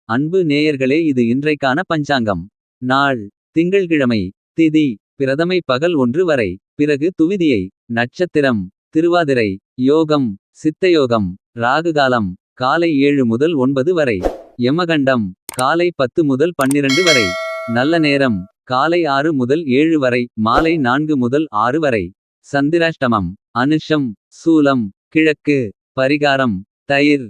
அன்பு நேயர்களே, இது இன்றைக்கான பஞ்சாங்கம். நாள் திங்கள்கிழமை. திதி பிரதமை பகல் 1 வரை. பிறகு துவிதியை. நட்சத்திரம் திருவாதிரை. யோகம் சித்தயோகம். ராகுகாலம் காலை 7 முதல் 9 வரை. யமகண்டம் காலை 10 முதல் 12 வரை. நல்ல நேரம் காலை 6 முதல் 7 வரை. மாலை 4 முதல் 6 வரை. சந்திராஷ்டமம் அனுஷம் சூலம் கிழக்கு. பரிகாரம் தயிர்.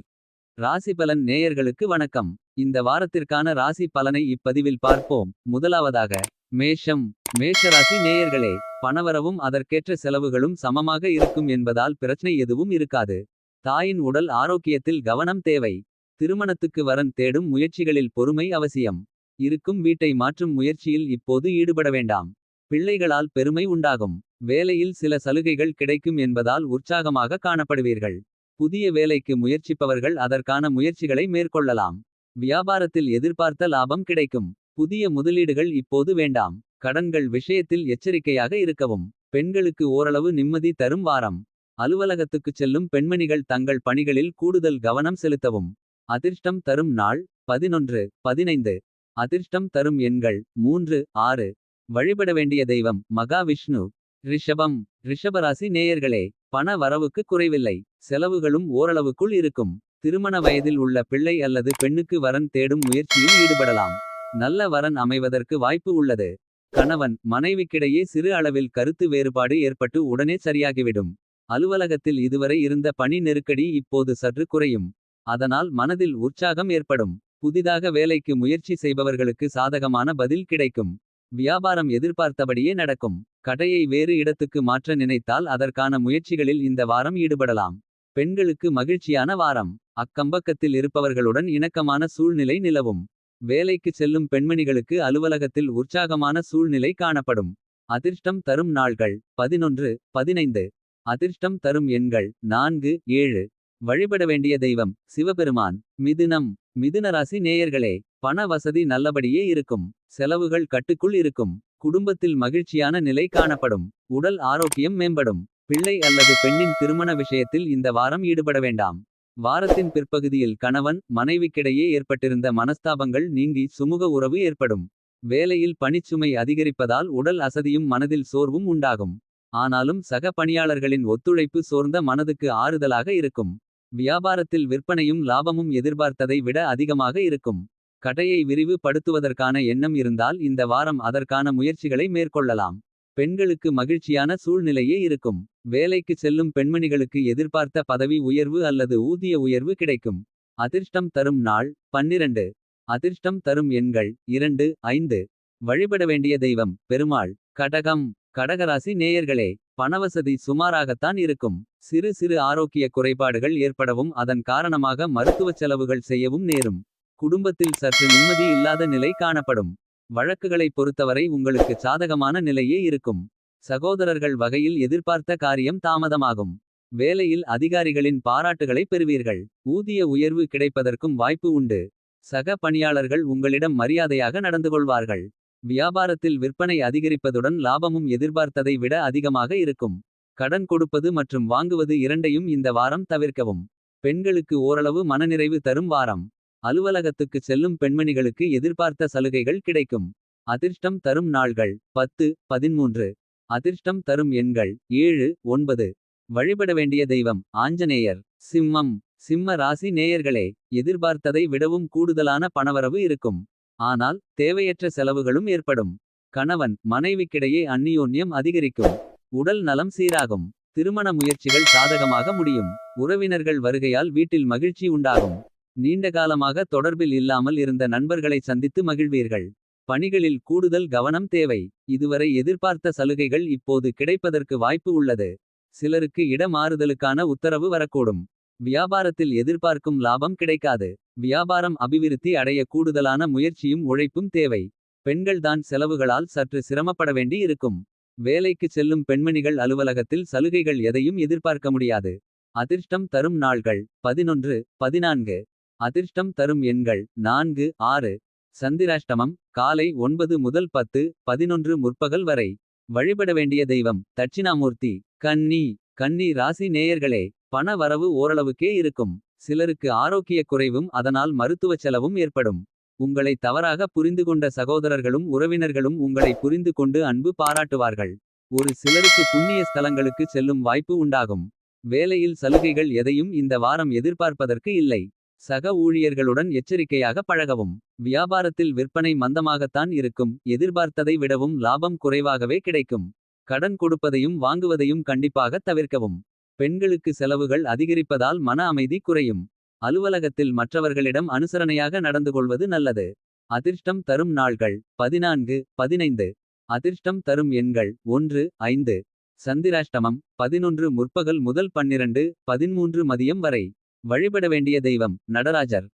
ராசிபலன் நேயர்களுக்கு வணக்கம். இந்த வாரத்திற்கான ராசி பலனை இப்பதிவில் பார்ப்போம். முதலாவதாக மேஷம். மேஷராசி நேயர்களே, பணவரவும் அதற்கேற்ற செலவுகளும் சமமாக இருக்கும் என்பதால் பிரச்சனை எதுவும் இருக்காது. தாயின் உடல் ஆரோக்கியத்தில் கவனம் தேவை. திருமணத்துக்கு வரன் தேடும் முயற்சிகளில் பொறுமை அவசியம். இருக்கும் வீட்டை மாற்றும் முயற்சியில் இப்போது ஈடுபட வேண்டாம். பிள்ளைகளால் பெருமை உண்டாகும். வேலையில் சில சலுகைகள் கிடைக்கும் என்பதால் உற்சாகமாக காணப்படுவீர்கள். புதிய வேலைக்கு முயற்சிப்பவர்கள் அதற்கான முயற்சிகளை மேற்கொள்ளலாம். வியாபாரத்தில் எதிர்பார்த்த லாபம் கிடைக்கும். புதிய முதலீடுகள் இப்போது வேண்டாம். கடன்கள் விஷயத்தில் எச்சரிக்கையாக இருக்கவும். பெண்களுக்கு ஓரளவு நிம்மதி தரும் வாரம். அலுவலகத்துக்குச் செல்லும் பெண்மணிகள் தங்கள் பணிகளில் கூடுதல் கவனம் செலுத்தவும். அதிர்ஷ்டம் தரும் நாள் 11 15. அதிர்ஷ்டம் தரும் எண்கள் 3 6. வழிபட வேண்டிய தெய்வம் மகாவிஷ்ணு. ரிஷபம். ரிஷபராசி நேயர்களே, பண வரவுக்கு குறைவில்லை. செலவுகளும் ஓரளவுக்குள் இருக்கும். திருமண வயதில் உள்ள பிள்ளை அல்லது பெண்ணுக்கு வரன் தேடும் முயற்சியில் ஈடுபடலாம். நல்ல வரன் அமைவதற்கு வாய்ப்பு உள்ளது. கணவன் மனைவிக்கிடையே சிறு அளவில் கருத்து வேறுபாடு ஏற்பட்டு உடனே சரியாகிவிடும். அலுவலகத்தில் இதுவரை இருந்த பணி நெருக்கடி இப்போது சற்று குறையும். அதனால் மனதில் உற்சாகம் ஏற்படும். புதிதாக வேலைக்கு முயற்சி செய்பவர்களுக்கு சாதகமான பதில் கிடைக்கும். வியாபாரம் எதிர்பார்த்தபடியே நடக்கும். கடையை வேறு இடத்துக்கு மாற்ற நினைத்தால் அதற்கான முயற்சிகளில் இந்த வாரம் ஈடுபடலாம். பெண்களுக்கு மகிழ்ச்சியான வாரம். அக்கம்பக்கத்தில் இருப்பவர்களுடன் இணக்கமான சூழ்நிலை நிலவும். வேலைக்கு செல்லும் பெண்மணிகளுக்கு அலுவலகத்தில் உற்சாகமான சூழ்நிலை காணப்படும். அதிர்ஷ்டம் தரும் நாள்கள் 11 15. அதிர்ஷ்டம் தரும் எண்கள் 4 7. வழிபட வேண்டிய தெய்வம் சிவபெருமான். மிதுனம். மிதுனராசி நேயர்களே, பண வசதி நல்லபடியே இருக்கும். செலவுகள் கட்டுக்குள் இருக்கும். குடும்பத்தில் மகிழ்ச்சியான நிலை காணப்படும். உடல் ஆரோக்கியம் மேம்படும். பிள்ளை அல்லது பெண்ணின் திருமண விஷயத்தில் இந்த வாரம் ஈடுபட வேண்டாம். வாரத்தின் பிற்பகுதியில் கணவன் மனைவிக்கிடையே ஏற்பட்டிருந்த மனஸ்தாபங்கள் நீங்கி சுமூக உறவு ஏற்படும். வேலையில் பணிச்சுமை அதிகரிப்பதால் உடல் அசதியும் மனதில் சோர்வும் உண்டாகும். ஆனாலும் சக பணியாளர்களின் ஒத்துழைப்பு சோர்ந்த மனதுக்கு ஆறுதலாக இருக்கும். வியாபாரத்தில் விற்பனையும் லாபமும் எதிர்பார்த்ததை விட அதிகமாக இருக்கும். கடையை விரிவு படுத்துவதற்கான எண்ணம் இருந்தால் இந்த வாரம் அதற்கான முயற்சிகளை மேற்கொள்ளலாம். பெண்களுக்கு மகிழ்ச்சியான சூழ்நிலையே இருக்கும். வேலைக்கு செல்லும் பெண்மணிகளுக்கு எதிர்பார்த்த பதவி உயர்வு அல்லது ஊதிய உயர்வு கிடைக்கும். அதிர்ஷ்டம் தரும் நாள் 12. அதிர்ஷ்டம் தரும் எண்கள் 2 5. வழிபட வேண்டிய தெய்வம் பெருமாள். கடகம். கடகராசி நேயர்களே, பணவசதி சுமாராகத்தான் இருக்கும். சிறு சிறு ஆரோக்கிய குறைபாடுகள் ஏற்படவும் அதன் காரணமாக மருத்துவச் செலவுகள் செய்யவும் நேரும். குடும்பத்தில் சற்று நிம்மதி இல்லாத நிலை காணப்படும். வழக்குகளை பொறுத்தவரை உங்களுக்கு சாதகமான நிலையே இருக்கும். சகோதரர்கள் வகையில் எதிர்பார்த்த காரியம் தாமதமாகும். வேலையில் அதிகாரிகளின் பாராட்டுகளை பெறுவீர்கள். ஊதிய உயர்வு கிடைப்பதற்கும் வாய்ப்பு உண்டு. சக பணியாளர்கள் உங்களிடம் மரியாதையாக நடந்து கொள்வார்கள். வியாபாரத்தில் விற்பனை அதிகரிப்பதுடன் லாபமும் எதிர்பார்த்ததை விட அதிகமாக இருக்கும். கடன் கொடுப்பது மற்றும் வாங்குவது இரண்டையும் இந்த வாரம் தவிர்க்கவும். பெண்களுக்கு ஓரளவு மனநிறைவு தரும் வாரம். அலுவலகத்துக்கு செல்லும் பெண்மணிகளுக்கு எதிர்பார்த்த சலுகைகள் கிடைக்கும். அதிர்ஷ்டம் தரும் நாள்கள் 10 13. அதிர்ஷ்டம் தரும் எண்கள் 7 9. வழிபட வேண்டிய தெய்வம் ஆஞ்சநேயர். சிம்மம். சிம்ம ராசி நேயர்களே, எதிர்பார்த்ததை விடவும் கூடுதலான பணவரவு இருக்கும். ஆனால் தேவையற்ற செலவுகளும் ஏற்படும். கணவன் மனைவிக்கிடையே அந்நியோன்யம் அதிகரிக்கும். உடல் நலம் சீராகும். திருமண முயற்சிகள் சாதகமாக முடியும். உறவினர்கள் வருகையால் வீட்டில் மகிழ்ச்சி உண்டாகும். நீண்டகாலமாக தொடர்பில் இல்லாமல் இருந்த நண்பர்களை சந்தித்து மகிழ்வீர்கள். பணிகளில் கூடுதல் கவனம் தேவை. இதுவரை எதிர்பார்த்த சலுகைகள் இப்போது கிடைப்பதற்கு வாய்ப்பு உள்ளது. சிலருக்கு இட மாறுதலுக்கான உத்தரவு வரக்கூடும். வியாபாரத்தில் எதிர்பார்க்கும் லாபம் கிடைக்காது. வியாபாரம் அபிவிருத்தி அடைய கூடுதலான முயற்சியும் உழைப்பும் தேவை. பெண்கள்தான் செலவுகளால் சற்று சிரமப்பட வேண்டி இருக்கும். வேலைக்கு செல்லும் பெண்மணிகள் அலுவலகத்தில் சலுகைகள் எதையும் எதிர்பார்க்க முடியாது. அதிர்ஷ்டம் தரும் நாள்கள் 11 14. அதிர்ஷ்டம் தரும் எண்கள் 4 6. சந்திராஷ்டமம் காலை 9 முதல் 10 11 முற்பகல் வரை. வழிபட வேண்டிய தெய்வம் தட்சிணாமூர்த்தி. கன்னி. கன்னி ராசி நேயர்களே, பண வரவு ஓரளவுக்கே இருக்கும். சிலருக்கு ஆரோக்கிய குறைவும் அதனால் மருத்துவ செலவும் ஏற்படும். உங்களை தவறாக புரிந்துகொண்ட சகோதரர்களும் உறவினர்களும் உங்களை புரிந்து கொண்டு அன்பு பாராட்டுவார்கள். ஒரு சிலருக்கு புண்ணிய ஸ்தலங்களுக்கு செல்லும் வாய்ப்பு உண்டாகும். வேலையில் சலுகைகள் எதையும் இந்த வாரம் எதிர்பார்ப்பதற்கு இல்லை. சக ஊழியர்களுடன் எச்சரிக்கையாக பழகவும். வியாபாரத்தில் விற்பனை மந்தமாகத்தான் இருக்கும். எதிர்பார்த்ததை விடவும் லாபம் குறைவாகவே கிடைக்கும். கடன் கொடுப்பதையும் வாங்குவதையும் கண்டிப்பாக தவிர்க்கவும். பெண்களுக்கு செலவுகள் அதிகரிப்பதால் மன அமைதி குறையும். அலுவலகத்தில் மற்றவர்களிடம் அனுசரணையாக நடந்துகொள்வது நல்லது. அதிர்ஷ்டம் தரும் நாள்கள் 14 15. அதிர்ஷ்டம் தரும் எண்கள் 1 5. சந்திராஷ்டமம் 11 முற்பகல் முதல் 12 13 மதியம் வரை. வழிபட வேண்டிய தெய்வம் நடராஜர்.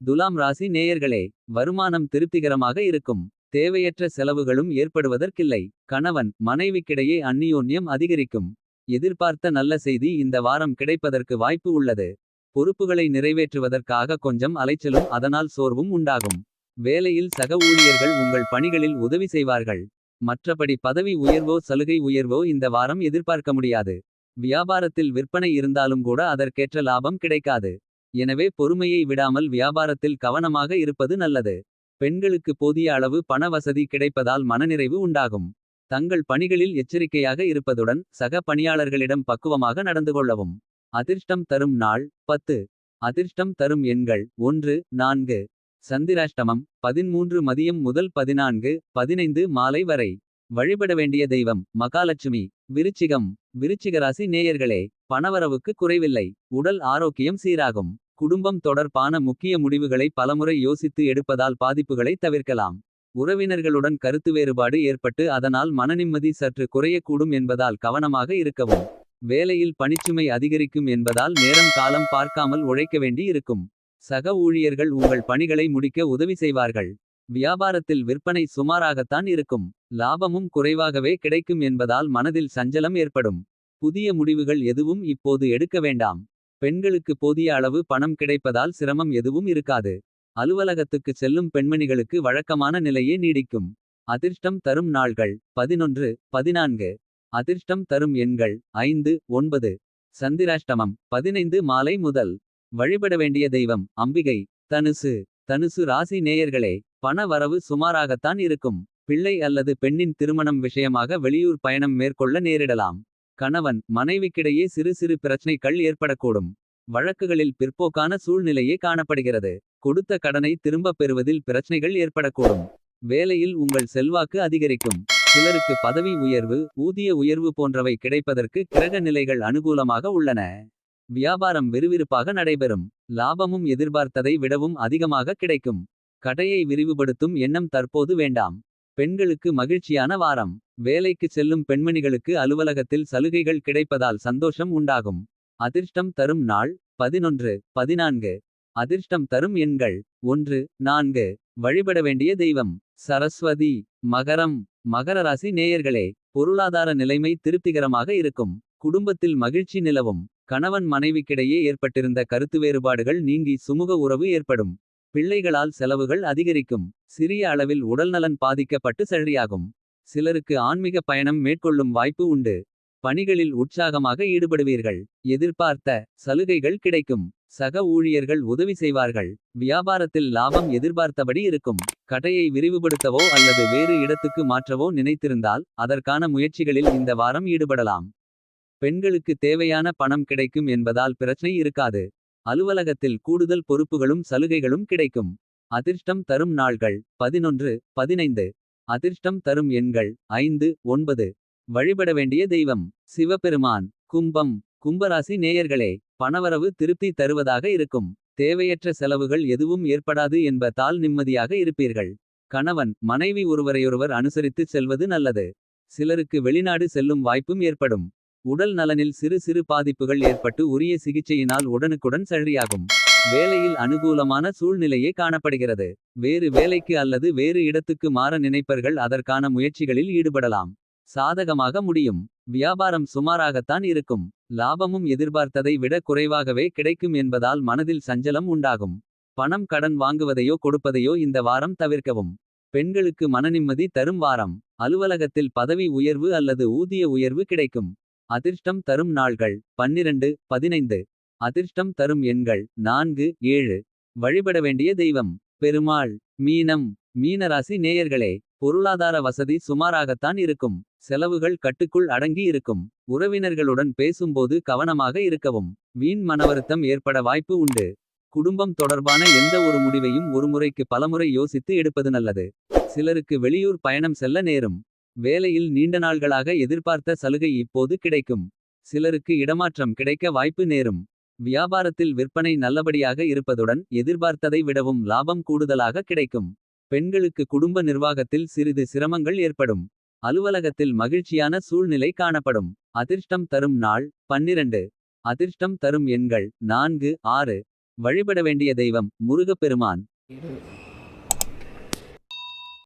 துலாம் ராசி நேயர்களே, வருமானம் திருப்திகரமாக இருக்கும். தேவையற்ற செலவுகளும் ஏற்படுவதற்கில்லை. கணவன் மனைவிக்கிடையே அந்நியோன்யம் அதிகரிக்கும். எதிர்பார்த்த நல்ல செய்தி இந்த வாரம் கிடைப்பதற்கு வாய்ப்பு உள்ளது. பொறுப்புகளை நிறைவேற்றுவதற்காக கொஞ்சம் அலைச்சலும் அதனால் சோர்வும் உண்டாகும். வேலையில் சக ஊழியர்கள் உங்கள் பணிகளில் உதவி செய்வார்கள். மற்றபடி பதவி உயர்வோ சலுகை உயர்வோ இந்த வாரம் எதிர்பார்க்க முடியாது. வியாபாரத்தில் விற்பனை இருந்தாலும் கூட அதற்கேற்ற லாபம் கிடைக்காது. எனவே பொறுமையை விடாமல் வியாபாரத்தில் கவனமாக இருப்பது நல்லது. பெண்களுக்கு போதிய அளவு பண வசதி கிடைப்பதால் மனநிறைவு உண்டாகும். தங்கள் பணிகளில் எச்சரிக்கையாக இருப்பதுடன் சக பணியாளர்களிடம் பக்குவமாக நடந்து கொள்ளவும். அதிர்ஷ்டம் தரும் நாள் 10. அதிர்ஷ்டம் தரும் எண்கள் 1 4. சந்திராஷ்டமம் 13 மதியம் முதல் 14 15 மாலை வரை. வழிபட வேண்டிய தெய்வம் மகாலட்சுமி. விருச்சிகராசி நேயர்களே, பணவரவுக்கு குறைவில்லை. உடல் ஆரோக்கியம் சீராகும். குடும்பம் தொடர்பான முக்கிய முடிவுகளை பலமுறை யோசித்து எடுப்பதால் பாதிப்புகளை தவிர்க்கலாம். உறவினர்களுடன் கருத்து வேறுபாடு ஏற்பட்டு அதனால் மனநிம்மதி சற்று குறையக்கூடும் என்பதால் கவனமாக இருக்கவும். வேலையில் பணிச்சுமை அதிகரிக்கும் என்பதால் நேரம் காலம் பார்க்காமல் உழைக்க வேண்டி இருக்கும். சக ஊழியர்கள் உங்கள் பணிகளை முடிக்க உதவி செய்வார்கள். வியாபாரத்தில் விற்பனை சுமாராகத்தான் இருக்கும். லாபமும் குறைவாகவே கிடைக்கும் என்பதால் மனதில் சஞ்சலம் ஏற்படும். புதிய முடிவுகள் எதுவும் இப்போது எடுக்க வேண்டாம். பெண்களுக்கு போதிய அளவு பணம் கிடைப்பதால் சிரமம் எதுவும் இருக்காது. அலுவலகத்துக்கு செல்லும் பெண்மணிகளுக்கு வழக்கமான நிலையே நீடிக்கும். அதிர்ஷ்டம் தரும் நாள்கள் 11 14. அதிர்ஷ்டம் தரும் எண்கள் 5 9. சந்திராஷ்டமம் 15 மாலை முதல். வழிபட வேண்டிய தெய்வம் அம்பிகை. தனுசு ராசி நேயர்களே, பண வரவு சுமாராகத்தான் இருக்கும். பிள்ளை அல்லது பெண்ணின் திருமணம் விஷயமாக வெளியூர் பயணம் மேற்கொள்ள நேரிடலாம். கணவன் மனைவிக்கிடையே சிறு சிறு பிரச்சனைகள் ஏற்படக்கூடும். வழக்குகளில் பிற்போக்கான சூழ்நிலையே காணப்படுகிறது. கொடுத்த கடனை திரும்பப் பெறுவதில் பிரச்சனைகள் ஏற்படக்கூடும். வேலையில் உங்கள் செல்வாக்கு அதிகரிக்கும். சிலருக்கு பதவி உயர்வு ஊதிய உயர்வு போன்றவை கிடைப்பதற்கு கிரக நிலைகள் அனுகூலமாக உள்ளன. வியாபாரம் விறுவிறுப்பாக நடைபெறும். லாபமும் எதிர்பார்த்ததை விடவும் அதிகமாக கிடைக்கும். கடையை விரிவுபடுத்தும் எண்ணம் தற்போது வேண்டாம். பெண்களுக்கு மகிழ்ச்சியான வாரம். வேலைக்கு செல்லும் பெண்மணிகளுக்கு அலுவலகத்தில் சலுகைகள் கிடைப்பதால் சந்தோஷம் உண்டாகும். அதிர்ஷ்டம் தரும் நாள் 11 14. அதிர்ஷ்டம் தரும் எண்கள் 1 4. வழிபட வேண்டிய தெய்வம் சரஸ்வதி. மகர ராசி நேயர்களே, பொருளாதார நிலைமை திருப்திகரமாக இருக்கும். குடும்பத்தில் மகிழ்ச்சி நிலவும். கணவன் மனைவிக்கிடையே ஏற்பட்டிருந்த கருத்து வேறுபாடுகள் நீங்கி சுமூக உறவு ஏற்படும். பிள்ளைகளால் செலவுகள் அதிகரிக்கும். சிறிய அளவில் உடல்நலன் பாதிக்கப்பட்டு சரியாகும். சிலருக்கு ஆன்மீக பயணம் மேற்கொள்ளும் வாய்ப்பு உண்டு. பணிகளில் உற்சாகமாக ஈடுபடுவீர்கள். எதிர்பார்த்த சலுகைகள் கிடைக்கும். சக ஊழியர்கள் உதவி செய்வார்கள். வியாபாரத்தில் லாபம் எதிர்பார்த்தபடி இருக்கும். கடையை விரிவுபடுத்தவோ அல்லது வேறு இடத்துக்கு மாற்றவோ நினைத்திருந்தால் அதற்கான முயற்சிகளில் இந்த வாரம் ஈடுபடலாம். பெண்களுக்கு தேவையான பணம் கிடைக்கும் என்பதால் பிரச்சனை இருக்காது. அலுவலகத்தில் கூடுதல் பொறுப்புகளும் சலுகைகளும் கிடைக்கும். அதிர்ஷ்டம் தரும் நாள்கள் 11 15. அதிர்ஷ்டம் தரும் எண்கள் 5 9. வழிபட வேண்டிய தெய்வம் சிவபெருமான். கும்பராசி நேயர்களே, பணவரவு திருப்தி தருவதாக இருக்கும். தேவையற்ற செலவுகள் எதுவும் ஏற்படாது என்பதால் நிம்மதியாக இருப்பீர்கள். கணவன் மனைவி ஒருவரையொருவர் அனுசரித்து செல்வது நல்லது. சிலருக்கு வெளிநாடு செல்லும் வாய்ப்பும் ஏற்படும். உடல் நலனில் சிறு சிறு பாதிப்புகள் ஏற்பட்டு உரிய சிகிச்சையினால் உடனுக்குடன் சரியாகும். வேலையில் அனுகூலமான சூழ்நிலையே காணப்படுகிறது. வேறு வேலைக்கு அல்லது வேறு இடத்துக்கு மாற நினைப்பர்கள் அதற்கான முயற்சிகளில் ஈடுபடலாம். சாதகமாக முடியும். வியாபாரம் சுமாராகத்தான் இருக்கும். லாபமும் எதிர்பார்த்ததை விட குறைவாகவே கிடைக்கும் என்பதால் மனதில் சஞ்சலம் உண்டாகும். பணம் கடன் வாங்குவதையோ கொடுப்பதையோ இந்த வாரம் தவிர்க்கவும். பெண்களுக்கு மனநிம்மதி தரும் வாரம். அலுவலகத்தில் பதவி உயர்வு அல்லது ஊதிய உயர்வு கிடைக்கும். அதிர்ஷ்டம் தரும் நாள்கள் 12 15. அதிர்ஷ்டம் தரும் எண்கள் 4 7. வழிபட வேண்டிய தெய்வம் பெருமாள். மீனம். மீனராசி நேயர்களே, பொருளாதார வசதி சுமாராகத்தான் இருக்கும். செலவுகள் கட்டுக்குள் அடங்கி இருக்கும். உறவினர்களுடன் பேசும்போது கவனமாக இருக்கவும். வீண் மனவருத்தம் ஏற்பட வாய்ப்பு உண்டு. குடும்பம் தொடர்பான எந்த ஒரு முடிவையும் ஒருமுறைக்கு பலமுறை யோசித்து எடுப்பது நல்லது. சிலருக்கு வெளியூர் பயணம் செல்ல நேரும். வேலையில் நீண்ட நாள்களாக எதிர்பார்த்த சலுகை இப்போது கிடைக்கும். சிலருக்கு இடமாற்றம் கிடைக்க வாய்ப்பு நேரும். வியாபாரத்தில் விற்பனை நல்லபடியாக இருப்பதுடன் எதிர்பார்த்ததை விடவும் லாபம் கூடுதலாக கிடைக்கும். பெண்களுக்கு குடும்ப நிர்வாகத்தில் சிறிது சிரமங்கள் ஏற்படும். அலுவலகத்தில் மகிழ்ச்சியான சூழ்நிலை காணப்படும். அதிர்ஷ்டம் தரும் நாள் 12. அதிர்ஷ்டம் தரும் எண்கள் 4 6. வழிபட வேண்டிய தெய்வம் முருகப்பெருமான்.